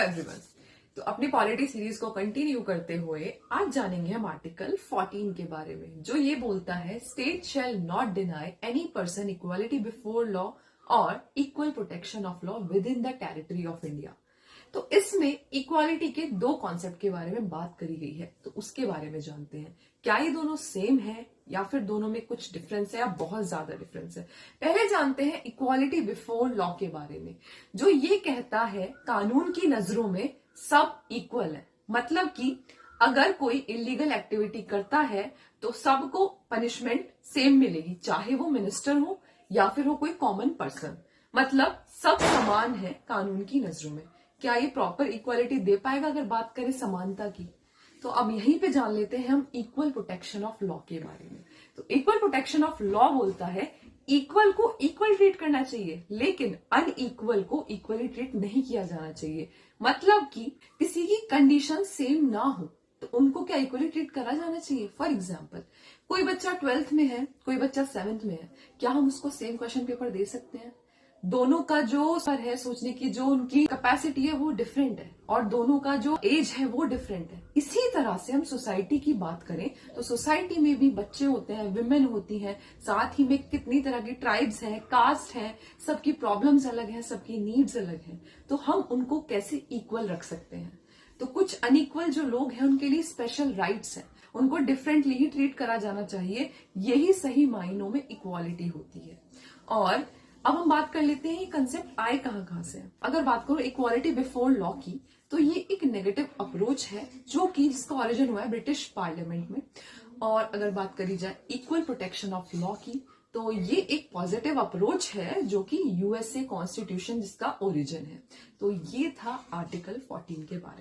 Everyone. तो अपनी polity series को कंटिन्यू करते हुए आज जानेंगे हम आर्टिकल 14 के बारे में, जो ये बोलता है state shall not deny any person equality before law और equal protection of law within the territory of India. तो इसमें इक्वालिटी के दो कॉन्सेप्ट के बारे में बात करी गई है, तो उसके बारे में जानते हैं। क्या ये दोनों सेम है या फिर दोनों में कुछ डिफरेंस है या बहुत ज्यादा डिफरेंस है। पहले जानते हैं इक्वालिटी बिफोर लॉ के बारे में, जो ये कहता है कानून की नजरों में सब इक्वल है। मतलब कि अगर कोई इलीगल एक्टिविटी करता है तो सबको पनिशमेंट सेम मिलेगी, चाहे वो मिनिस्टर हो या फिर वो कोई कॉमन पर्सन। मतलब सब समान है कानून की नजरों में। क्या ये प्रॉपर इक्वालिटी दे पाएगा अगर बात करें समानता की? तो अब यहीं पे जान लेते हैं हम इक्वल प्रोटेक्शन ऑफ लॉ के बारे में। तो इक्वल प्रोटेक्शन ऑफ लॉ बोलता है इक्वल को इक्वल ट्रीट करना चाहिए, लेकिन अनइक्वल को इक्वली ट्रीट नहीं किया जाना चाहिए। मतलब कि किसी की कंडीशन सेम ना हो तो उनको क्या इक्वली ट्रीट करा जाना चाहिए। फॉर एग्जाम्पल, कोई बच्चा 12th में है, कोई बच्चा 7th में है, क्या हम उसको सेम क्वेश्चन पेपर दे सकते हैं? दोनों का जो स्तर है सोचने की, जो उनकी कैपेसिटी है वो डिफरेंट है और दोनों का जो एज है वो डिफरेंट है। इसी तरह से हम सोसाइटी की बात करें तो सोसाइटी में भी बच्चे होते हैं, विमेन होती हैं, साथ ही में कितनी तरह की ट्राइब्स हैं, कास्ट हैं, सबकी प्रॉब्लम्स अलग हैं, सबकी नीड्स अलग हैं। तो हम उनको कैसे इक्वल रख सकते हैं? तो कुछ अनइक्वल जो लोग हैं उनके लिए स्पेशल राइट्स हैं, उनको डिफरेंटली ही ट्रीट करा जाना चाहिए। यही सही मायनों में इक्वालिटी होती है। और अब हम बात कर लेते हैं ये कंसेप्ट आए कहां से। अगर बात करो इक्वालिटी बिफोर लॉ की, तो ये एक नेगेटिव अप्रोच है जो कि जिसका ओरिजिन हुआ है ब्रिटिश पार्लियामेंट में। और अगर बात करी जाए इक्वल प्रोटेक्शन ऑफ लॉ की, तो ये एक पॉजिटिव अप्रोच है जो कि यूएसए कॉन्स्टिट्यूशन जिसका ओरिजिन है। तो ये था आर्टिकल 14 के बारे में।